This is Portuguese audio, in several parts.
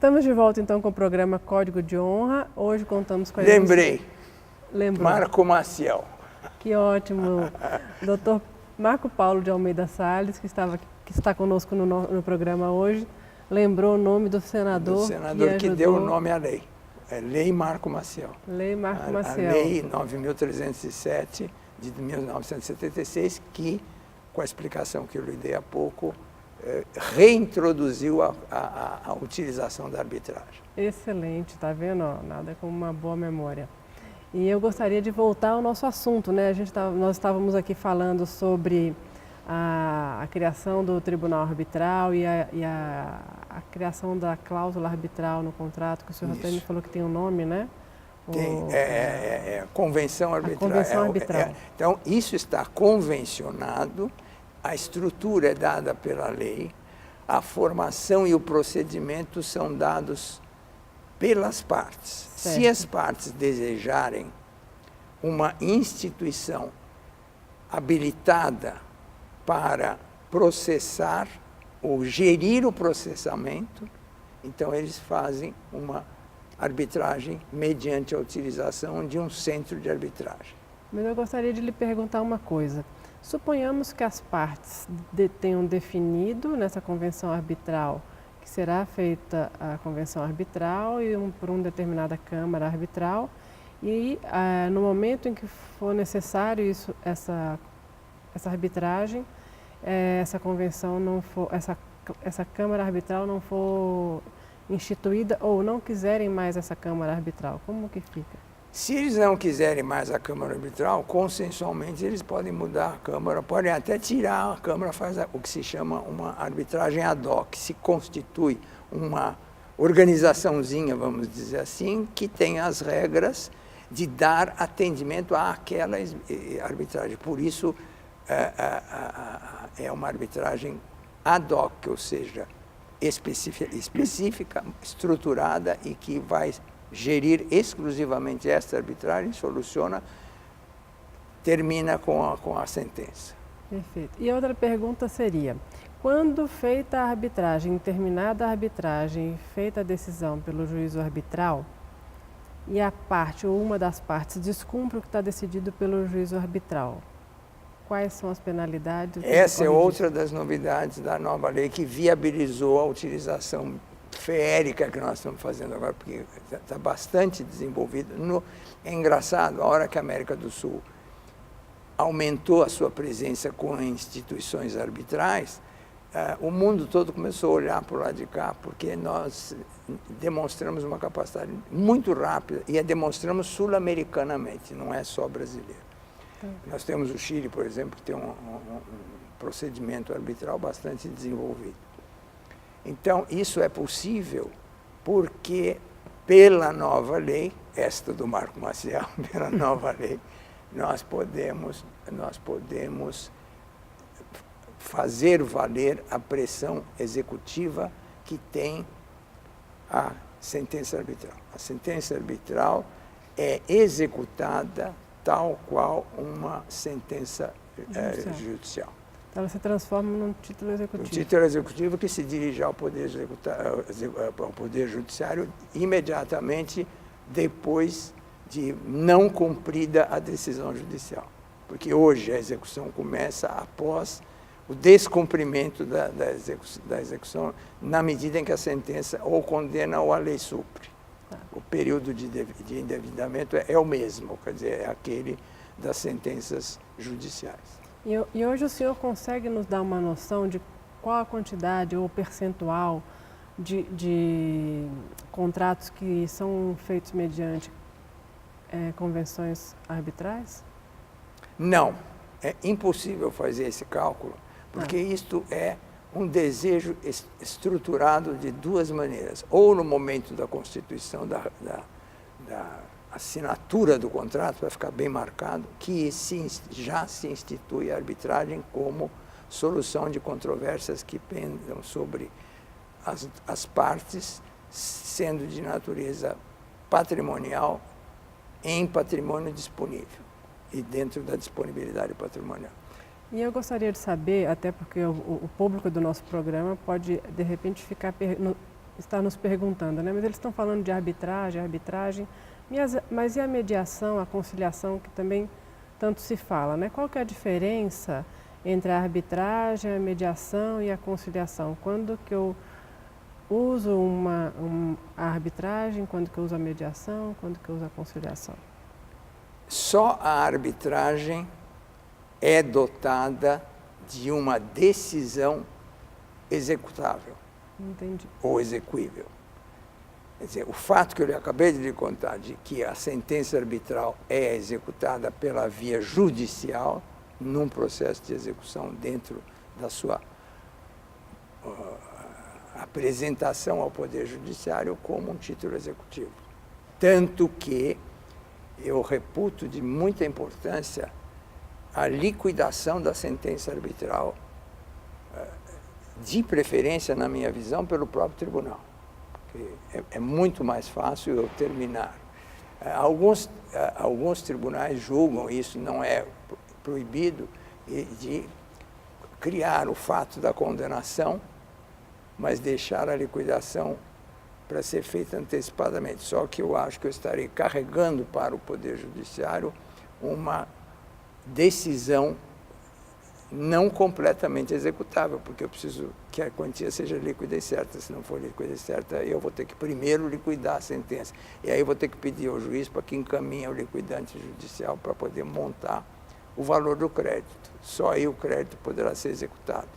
Estamos de volta então com o programa Código de Honra. Hoje contamos com a Lembrei. Lembrou. Marco Maciel. Que ótimo. Dr. Marco Paulo de Almeida Salles, que está conosco no programa hoje, lembrou o nome do senador que deu o nome à lei. É Lei Marco Maciel. Lei Marco Maciel. A Lei 9.307 de 1976, que, com a explicação que eu lhe dei há pouco, reintroduziu a utilização da arbitragem. Excelente, tá vendo? Nada como uma boa memória. E eu gostaria de voltar ao nosso assunto, né? Nós estávamos aqui falando sobre a criação do Tribunal Arbitral e a criação da cláusula arbitral no contrato, que o senhor até me falou que tem um nome, né? Tem, Convenção Arbitral. Convenção Arbitral. Então, isso está convencionado, a estrutura é dada pela lei, a formação e o procedimento são dados pelas partes. Certo. Se as partes desejarem uma instituição habilitada para processar ou gerir o processamento, então eles fazem uma arbitragem mediante a utilização de um centro de arbitragem. Mas eu gostaria de lhe perguntar uma coisa. Suponhamos que as partes tenham definido nessa convenção arbitral que será feita a convenção arbitral por uma determinada câmara arbitral e no momento em que for necessário essa arbitragem, essa convenção não for, essa câmara arbitral não for instituída ou não quiserem mais essa câmara arbitral, como que fica? Se eles não quiserem mais a Câmara Arbitral, consensualmente eles podem mudar a Câmara, podem até tirar a Câmara, faz o que se chama uma arbitragem ad hoc, se constitui uma organizaçãozinha, vamos dizer assim, que tem as regras de dar atendimento àquela arbitragem. Por isso, é uma arbitragem ad hoc, ou seja, específica, estruturada e que vai gerir exclusivamente esta arbitragem, termina com a sentença. Perfeito. E outra pergunta seria, quando feita a arbitragem, terminada a arbitragem, feita a decisão pelo juízo arbitral, e a parte ou uma das partes descumpre o que está decidido pelo juízo arbitral, quais são as penalidades? Essa é outra das novidades da nova lei que viabilizou a utilização feérica que nós estamos fazendo agora, porque está bastante desenvolvido. É engraçado, a hora que a América do Sul aumentou a sua presença com instituições arbitrais, o mundo todo começou a olhar para o lado de cá, porque nós demonstramos uma capacidade muito rápida e a demonstramos sul-americanamente, não é só brasileiro. Nós temos o Chile, por exemplo, que tem um procedimento arbitral bastante desenvolvido. Então, isso é possível porque, pela nova lei, esta do Marco Maciel, pela nova lei, nós podemos fazer valer a pressão executiva que tem a sentença arbitral. A sentença arbitral é executada tal qual uma sentença judicial. Ela se transforma num título executivo. Um título executivo que se dirige ao Poder Judiciário imediatamente depois de não cumprida a decisão judicial. Porque hoje a execução começa após o descumprimento da execução, na medida em que a sentença ou condena ou a lei supre. O período de endividamento é o mesmo, quer dizer, é aquele das sentenças judiciais. E hoje o senhor consegue nos dar uma noção de qual a quantidade ou percentual de contratos que são feitos mediante convenções arbitrais? Não, é impossível fazer esse cálculo, porque isto é um desejo estruturado de duas maneiras. Ou no momento da constituição da assinatura do contrato, vai ficar bem marcado, que já se institui a arbitragem como solução de controvérsias que pendam sobre as partes, sendo de natureza patrimonial, em patrimônio disponível e dentro da disponibilidade patrimonial. E eu gostaria de saber, até porque o público do nosso programa pode, de repente, ficar está nos perguntando, né? Mas eles estão falando de arbitragem, mas e a mediação, a conciliação, que também tanto se fala, né? Qual que é a diferença entre a arbitragem, a mediação e a conciliação? Quando que eu uso a arbitragem, quando que eu uso a mediação, quando que eu uso a conciliação? Só a arbitragem é dotada de uma decisão executável. Entendi. Ou exequível. Quer dizer, o fato que eu acabei de lhe contar de que a sentença arbitral é executada pela via judicial, num processo de execução dentro da sua apresentação ao Poder Judiciário como um título executivo. Tanto que eu reputo de muita importância a liquidação da sentença arbitral, de preferência, na minha visão, pelo próprio tribunal. É muito mais fácil eu terminar. Alguns tribunais julgam, isso não é proibido, de criar o fato da condenação, mas deixar a liquidação para ser feita antecipadamente. Só que eu acho que eu estarei carregando para o Poder Judiciário uma decisão não completamente executável, porque eu preciso que a quantia seja líquida e certa. Se não for líquida e certa, eu vou ter que primeiro liquidar a sentença. E aí eu vou ter que pedir ao juiz para que encaminhe ao liquidante judicial para poder montar o valor do crédito. Só aí o crédito poderá ser executado.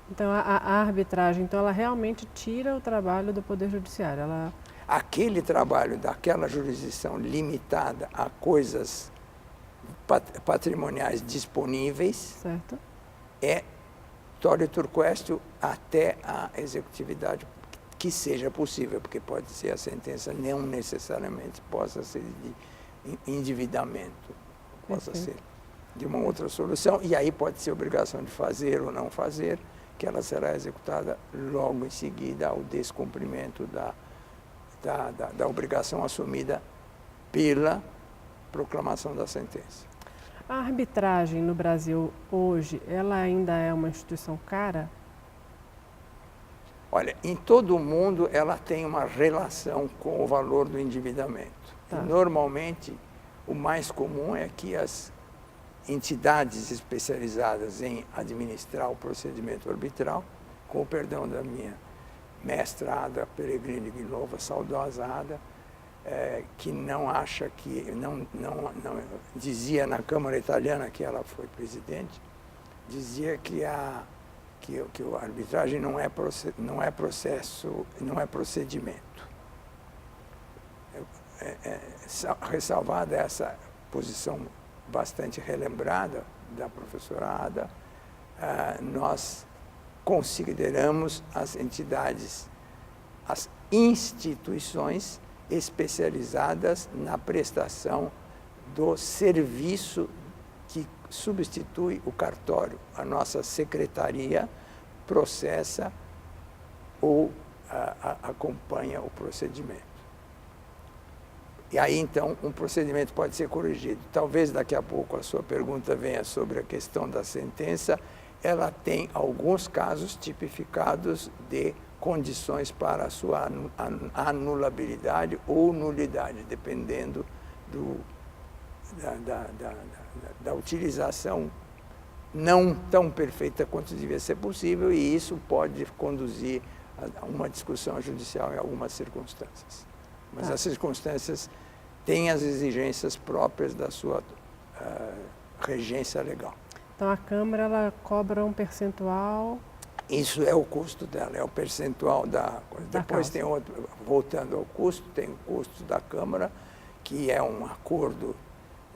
Então, a arbitragem, então, ela realmente tira o trabalho do Poder Judiciário. Aquele trabalho daquela jurisdição limitada a coisas patrimoniais disponíveis, certo, é tório turquestio até a executividade que seja possível, porque pode ser a sentença não necessariamente possa ser de endividamento, possa ser de uma outra solução, e aí pode ser obrigação de fazer ou não fazer, que ela será executada logo em seguida ao descumprimento da obrigação assumida pela proclamação da sentença. A arbitragem no Brasil hoje, ela ainda é uma instituição cara? Olha, em todo o mundo ela tem uma relação com o valor do endividamento. Tá. E, normalmente, o mais comum é que as entidades especializadas em administrar o procedimento arbitral, com o perdão da minha mestra Ada Peregrini Guilova, saudosa Ada, que não acha que, não dizia na Câmara Italiana, que ela foi presidente, dizia que a arbitragem não é processo, não é procedimento. Ressalvada essa posição bastante relembrada da professora Ada, nós consideramos as entidades, as instituições especializadas na prestação do serviço que substitui o cartório. A nossa secretaria processa ou acompanha o procedimento. E aí, então, um procedimento pode ser corrigido. Talvez daqui a pouco a sua pergunta venha sobre a questão da sentença. Ela tem alguns casos tipificados de condições para a sua anulabilidade ou nulidade, dependendo da utilização não tão perfeita quanto devia ser possível, e isso pode conduzir a uma discussão judicial em algumas circunstâncias. Mas as circunstâncias têm as exigências próprias da sua regência legal. Então, a Câmara ela cobra um percentual? Isso é o custo dela, é o percentual da coisa. Depois causa. Tem outro, voltando ao custo, tem o custo da Câmara, que é um acordo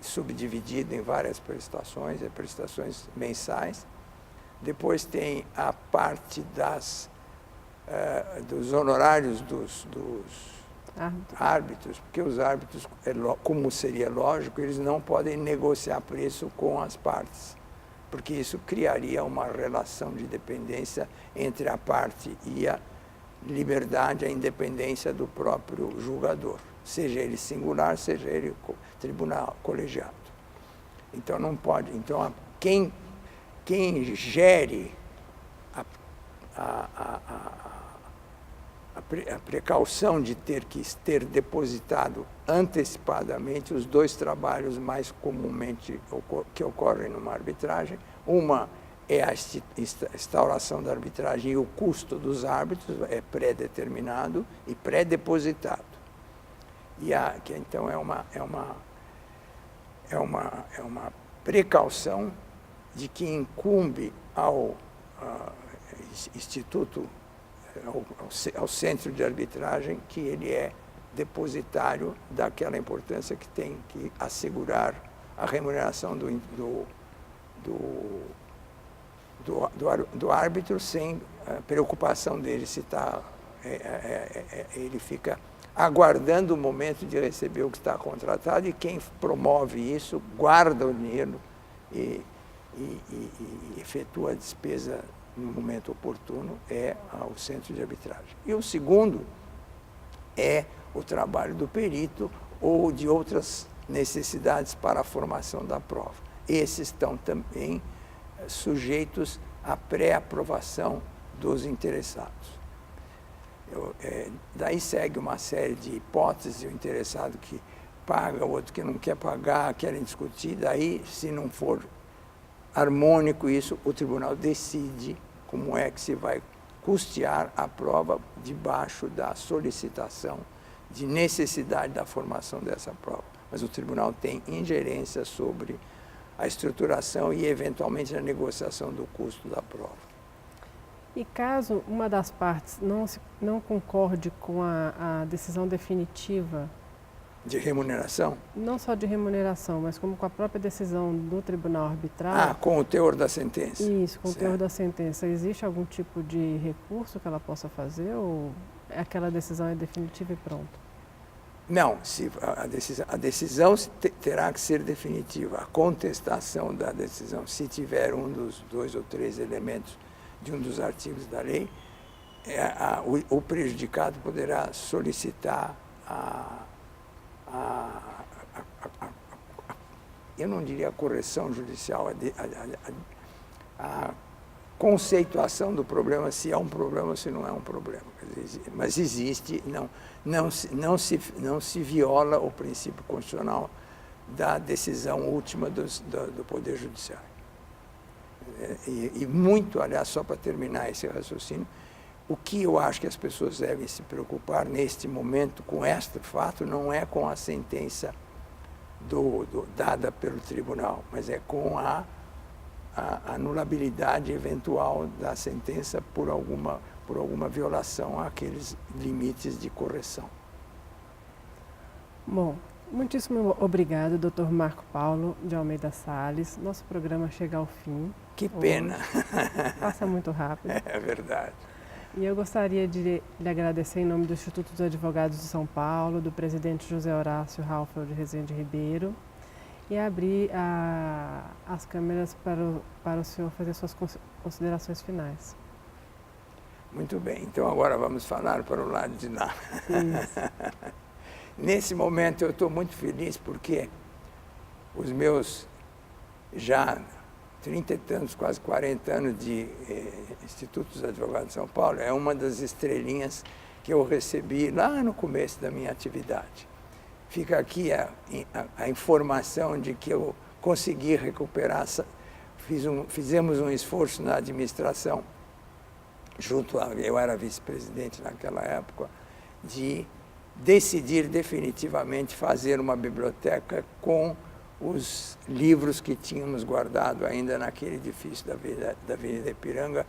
subdividido em várias prestações, prestações mensais. Depois tem a parte dos honorários dos árbitros, porque os árbitros, como seria lógico, eles não podem negociar preço com as partes, porque isso criaria uma relação de dependência entre a parte e a liberdade, a independência do próprio julgador, seja ele singular, seja ele tribunal colegiado. Então não pode. Então quem a precaução de ter depositado antecipadamente os dois trabalhos mais comumente que ocorrem numa arbitragem. Uma é a instauração da arbitragem e o custo dos árbitros é pré-determinado e pré-depositado. Que então é uma precaução de que incumbe ao Instituto, ao Centro de Arbitragem, que ele é depositário daquela importância que tem que assegurar a remuneração do árbitro sem preocupação dele se ele fica aguardando o momento de receber o que está contratado, e quem promove isso guarda o dinheiro e efetua a despesa no momento oportuno, é o Centro de Arbitragem. E o segundo é o trabalho do perito ou de outras necessidades para a formação da prova. Esses estão também sujeitos à pré-aprovação dos interessados. Daí segue uma série de hipóteses, o interessado que paga, o outro que não quer pagar, querem discutir. Daí, se não for harmônico isso, o tribunal decide como é que se vai custear a prova debaixo da solicitação de necessidade da formação dessa prova. Mas o tribunal tem ingerência sobre a estruturação e, eventualmente, a negociação do custo da prova. E caso uma das partes não concorde com a decisão definitiva... De remuneração? Não só de remuneração, mas como com a própria decisão do tribunal arbitral. Com o teor da sentença. Isso, com o teor da sentença. Existe algum tipo de recurso que ela possa fazer ou aquela decisão é definitiva e pronto? Não, a decisão terá que ser definitiva. A contestação da decisão, se tiver um dos 2 ou 3 elementos de um dos artigos da lei, o prejudicado poderá solicitar eu não diria a correção judicial, a conceituação do problema, se é um problema ou se não é um problema. Mas existe, não se viola o princípio constitucional da decisão última do Poder Judiciário. E muito, aliás, só para terminar esse raciocínio, o que eu acho que as pessoas devem se preocupar neste momento com este fato não é com a sentença dada pelo tribunal, mas é com a anulabilidade eventual da sentença por alguma violação àqueles limites de correção. Bom, muitíssimo obrigado, Dr. Marco Paulo de Almeida Salles. Nosso programa chega ao fim. Que pena! Passa muito rápido. É verdade. E eu gostaria de lhe agradecer em nome do Instituto dos Advogados de São Paulo, do presidente José Horácio Halfel de Rezende Ribeiro, e abrir as câmeras para o senhor fazer suas considerações finais. Muito bem, então agora vamos falar para o lado de lá. Nesse momento eu estou muito feliz porque os meus já 30 e tantos, quase 40 anos de Instituto dos Advogados de São Paulo, é uma das estrelinhas que eu recebi lá no começo da minha atividade. Fica aqui a informação de que eu consegui recuperar, fizemos um esforço na administração, eu era vice-presidente naquela época, de decidir definitivamente fazer uma biblioteca com os livros que tínhamos guardado ainda naquele edifício da Avenida Ipiranga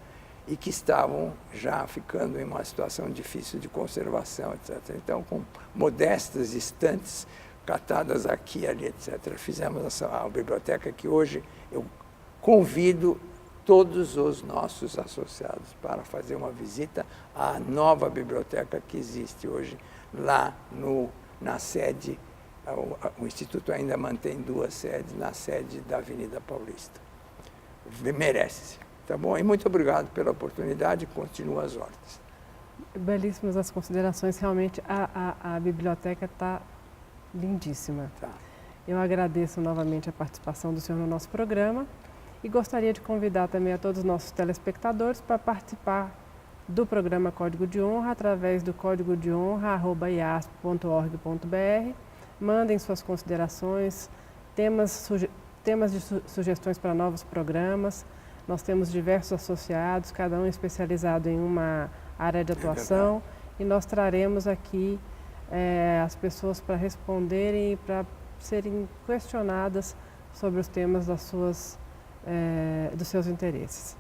e que estavam já ficando em uma situação difícil de conservação, etc. Então, com modestas estantes catadas aqui e ali, etc., fizemos a biblioteca que hoje eu convido todos os nossos associados para fazer uma visita à nova biblioteca que existe hoje lá na sede. O Instituto ainda mantém 2 sedes, na sede da Avenida Paulista. Merece-se, tá bom? E muito obrigado pela oportunidade, continua as ordens. Belíssimas as considerações, realmente a biblioteca está lindíssima. Tá. Eu agradeço novamente a participação do senhor no nosso programa e gostaria de convidar também a todos os nossos telespectadores para participar do programa Código de Honra através do código de honra@iasp.org.br. Mandem suas considerações, temas de sugestões para novos programas. Nós temos diversos associados, cada um especializado em uma área de atuação, e nós traremos aqui as pessoas para responderem e para serem questionadas sobre os temas dos seus interesses.